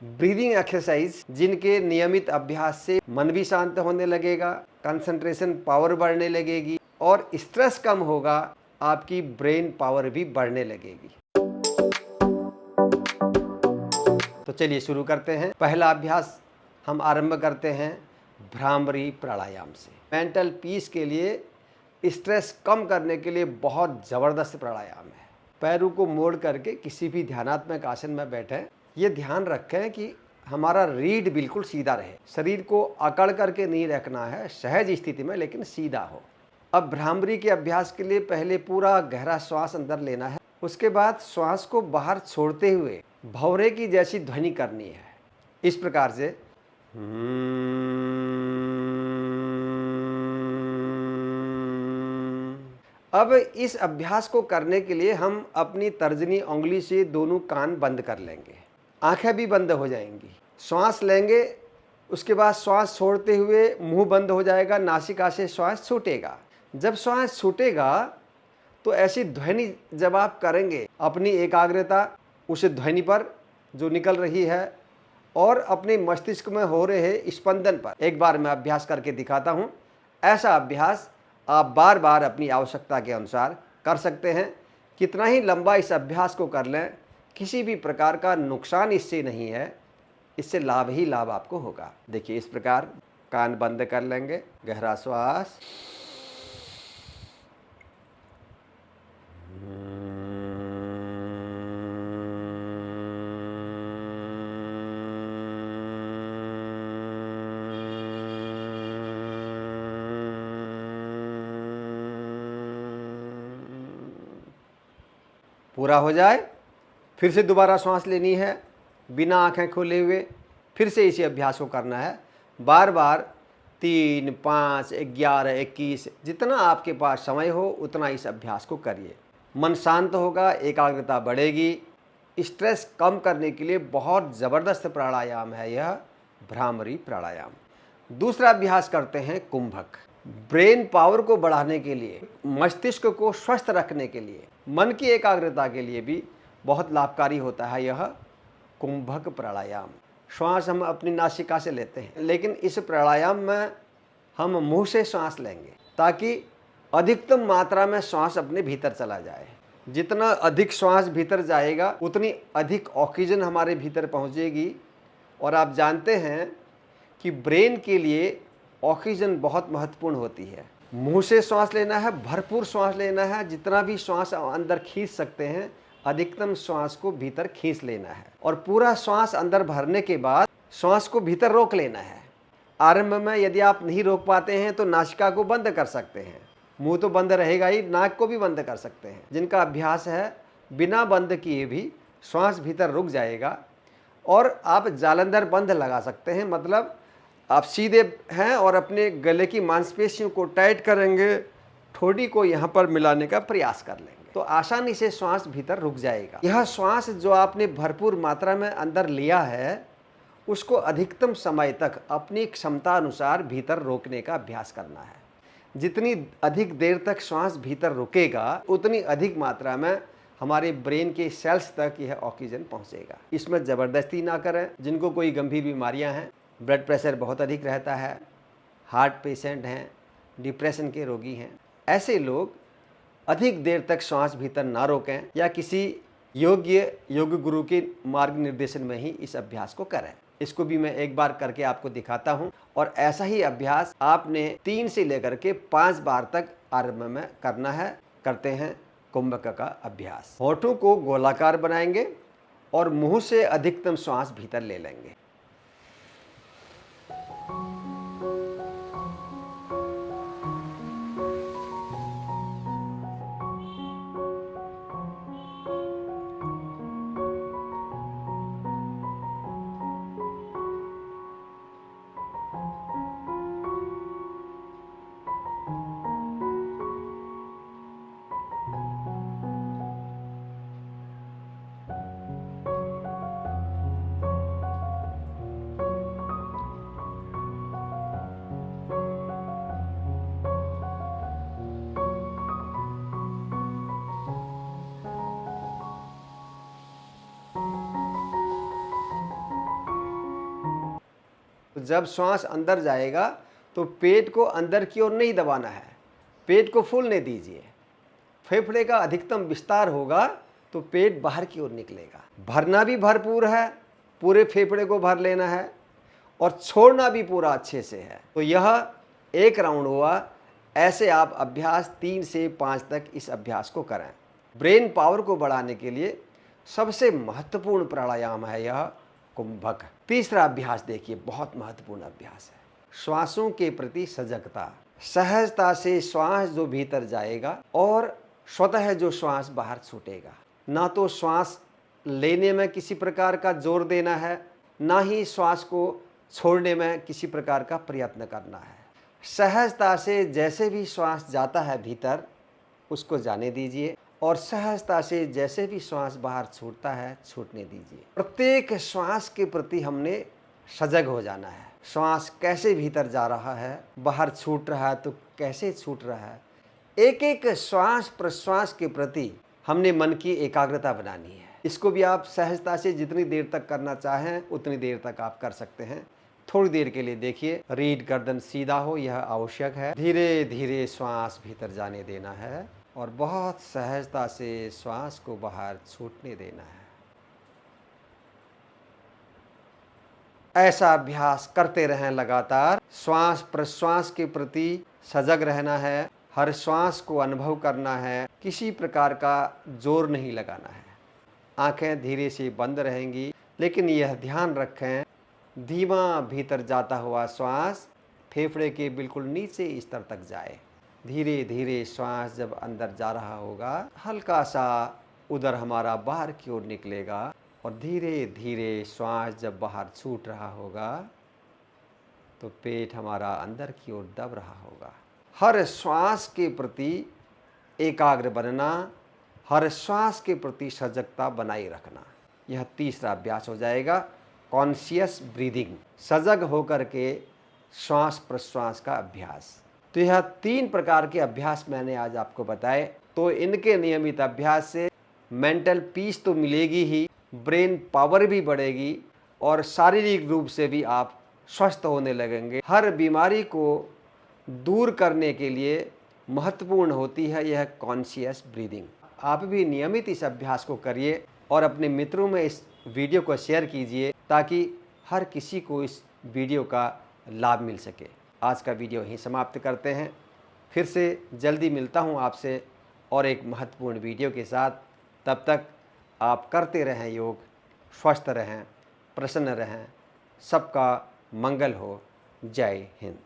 Breathing exercise जिनके नियमित अभ्यास से मन भी शांत होने लगेगा, कंसंट्रेशन पावर बढ़ने लगेगी और स्ट्रेस कम होगा, आपकी ब्रेन पावर भी बढ़ने लगेगी। तो चलिए शुरू करते हैं। पहला अभ्यास हम आरंभ करते हैं भ्रामरी प्राणायाम से। मेंटल पीस के लिए, स्ट्रेस कम करने के लिए बहुत ज़बरदस्त प्राणायाम है। पैरों को मोड़ करके किसी भी ध्यानात्मक आसन में बैठें। ये ध्यान रखें कि हमारा रीढ़ बिल्कुल सीधा रहे, शरीर को अकड़ करके नहीं रखना है, सहज स्थिति में लेकिन सीधा हो। अब भ्रामरी के अभ्यास के लिए पहले पूरा गहरा श्वास अंदर लेना है, उसके बाद श्वास को बाहर छोड़ते हुए भंवरे की जैसी ध्वनि करनी है, इस प्रकार से। अब इस अभ्यास को करने के लिए हम अपनी तर्जनी उंगली से दोनों कान बंद कर लेंगे, आंखें भी बंद हो जाएंगी। श्वास लेंगे, उसके बाद श्वास छोड़ते हुए मुंह बंद हो जाएगा, नासिका से श्वास छूटेगा। जब श्वास छूटेगा तो ऐसी ध्वनि जब आप करेंगे, अपनी एकाग्रता उस ध्वनि पर जो निकल रही है और अपने मस्तिष्क में हो रहे स्पंदन पर एक बार मैं अभ्यास करके दिखाता हूँ। ऐसा अभ्यास आप बार बार अपनी आवश्यकता के अनुसार कर सकते हैं। कितना ही लंबा इस अभ्यास को कर लें, किसी भी प्रकार का नुकसान इससे नहीं है, इससे लाभ ही लाभ आपको होगा। देखिए, इस प्रकार कान बंद कर लेंगे, गहरा श्वास, पूरा हो जाए फिर से दोबारा सांस लेनी है बिना आंखें खोले हुए। फिर से इसी अभ्यास को करना है बार बार, 3, 5, 11, 21, जितना आपके पास समय हो उतना इस अभ्यास को करिए। मन शांत होगा, एकाग्रता बढ़ेगी। स्ट्रेस कम करने के लिए बहुत ज़बरदस्त प्राणायाम है यह भ्रामरी प्राणायाम। दूसरा अभ्यास करते हैं कुंभक। ब्रेन पावर को बढ़ाने के लिए, मस्तिष्क को स्वस्थ रखने के लिए, मन की एकाग्रता के लिए भी बहुत लाभकारी होता है यह कुंभक प्राणायाम। श्वास हम अपनी नासिका से लेते हैं, लेकिन इस प्राणायाम में हम मुंह से श्वास लेंगे ताकि अधिकतम मात्रा में श्वास अपने भीतर चला जाए। जितना अधिक श्वास भीतर जाएगा उतनी अधिक ऑक्सीजन हमारे भीतर पहुंचेगी। और आप जानते हैं कि ब्रेन के लिए ऑक्सीजन बहुत महत्वपूर्ण होती है। मुंह से श्वास लेना है, भरपूर श्वास लेना है, जितना भी श्वास अंदर खींच सकते हैं अधिकतम श्वास को भीतर खींच लेना है और पूरा श्वास अंदर भरने के बाद श्वास को भीतर रोक लेना है। आरंभ में यदि आप नहीं रोक पाते हैं तो नासिका को बंद कर सकते हैं, मुंह तो बंद रहेगा ही, नाक को भी बंद कर सकते हैं। जिनका अभ्यास है बिना बंद किए भी श्वास भीतर रुक जाएगा। और आप जालंधर बंद लगा सकते हैं, मतलब आप सीधे हैं और अपने गले की मांसपेशियों को टाइट करेंगे, ठोड़ी को यहाँ पर मिलाने का प्रयास कर लेंगे तो आसानी से श्वास भीतर रुक जाएगा। यह श्वास जो आपने भरपूर मात्रा में अंदर लिया है उसको अधिकतम समय तक अपनी क्षमता अनुसार भीतर रोकने का अभ्यास करना है। जितनी अधिक देर तक श्वास भीतर रुकेगा उतनी अधिक मात्रा में हमारे ब्रेन के सेल्स तक यह ऑक्सीजन पहुंचेगा। इसमें ज़बरदस्ती ना करें। जिनको कोई गंभीर बीमारियां हैं, ब्लड प्रेशर बहुत अधिक रहता है, हार्ट पेशेंट हैं, डिप्रेशन के रोगी हैं, ऐसे लोग अधिक देर तक श्वास भीतर ना रोकें या किसी योग्य योग गुरु के मार्ग निर्देशन में ही इस अभ्यास को करें। इसको भी मैं एक बार करके आपको दिखाता हूं और ऐसा ही अभ्यास आपने 3 से लेकर के 5 बार तक आरंभ में करना है। करते हैं कुंभक का अभ्यास। होठों को गोलाकार बनाएंगे और मुंह से अधिकतम श्वास भीतर ले लेंगे। जब श्वास अंदर जाएगा तो पेट को अंदर की ओर नहीं दबाना है, पेट को फूलने दीजिए। फेफड़े का अधिकतम विस्तार होगा तो पेट बाहर की ओर निकलेगा। भरना भी भरपूर है, पूरे फेफड़े को भर लेना है, और छोड़ना भी पूरा अच्छे से है। तो यह एक राउंड हुआ। ऐसे आप अभ्यास 3 से 5 तक इस अभ्यास को करें। ब्रेन पावर को बढ़ाने के लिए सबसे महत्वपूर्ण प्राणायाम है यह कुंभक। तीसरा अभ्यास देखिए, बहुत महत्वपूर्ण अभ्यास है। श्वासों के प्रति सजगता। सहजता से श्वास जो भीतर जाएगा और स्वतः जो श्वास बाहर छूटेगा। ना तो श्वास लेने में किसी प्रकार का जोर देना है, ना ही श्वास को छोड़ने में किसी प्रकार का प्रयत्न करना है। सहजता से जैसे भी श्वास जाता है भीतर, उसको जाने दीजिए, और सहजता से जैसे भी श्वास बाहर छूटता है, छूटने दीजिए। प्रत्येक श्वास के प्रति हमने सजग हो जाना है। श्वास कैसे भीतर जा रहा है, बाहर छूट रहा है तो कैसे छूट रहा है, एक एक श्वास प्रश्वास के प्रति हमने मन की एकाग्रता बनानी है। इसको भी आप सहजता से जितनी देर तक करना चाहें उतनी देर तक आप कर सकते हैं। थोड़ी देर के लिए देखिए, रीढ़ गर्दन सीधा हो, यह आवश्यक है। धीरे धीरे श्वास भीतर जाने देना है और बहुत सहजता से श्वास को बाहर छूटने देना है। ऐसा अभ्यास करते रहें लगातार। श्वास प्रश्वास के प्रति सजग रहना है, हर श्वास को अनुभव करना है, किसी प्रकार का जोर नहीं लगाना है। आंखें धीरे से बंद रहेंगी, लेकिन यह ध्यान रखें, धीमा भीतर जाता हुआ श्वास फेफड़े के बिल्कुल नीचे स्तर तक जाए। धीरे धीरे श्वास जब अंदर जा रहा होगा, हल्का सा उदर हमारा बाहर की ओर निकलेगा, और धीरे धीरे श्वास जब बाहर छूट रहा होगा तो पेट हमारा अंदर की ओर दब रहा होगा। हर श्वास के प्रति एकाग्र बनना, हर श्वास के प्रति सजगता बनाए रखना, यह तीसरा अभ्यास हो जाएगा, कॉन्शियस ब्रीदिंग। सजग होकर के श्वास प्रश्वास का अभ्यास। तो यह 3 प्रकार के अभ्यास मैंने आज आपको बताए। तो इनके नियमित अभ्यास से मेंटल पीस तो मिलेगी ही, ब्रेन पावर भी बढ़ेगी, और शारीरिक रूप से भी आप स्वस्थ होने लगेंगे। हर बीमारी को दूर करने के लिए महत्वपूर्ण होती है यह कॉन्शियस ब्रीदिंग। आप भी नियमित इस अभ्यास को करिए और अपने मित्रों में इस वीडियो को शेयर कीजिए, ताकि हर किसी को इस वीडियो का लाभ मिल सके। आज का वीडियो यहीं समाप्त करते हैं। फिर से जल्दी मिलता हूं आपसे और एक महत्वपूर्ण वीडियो के साथ। तब तक आप करते रहें योग, स्वस्थ रहें, प्रसन्न रहें। सबका मंगल हो। जय हिंद।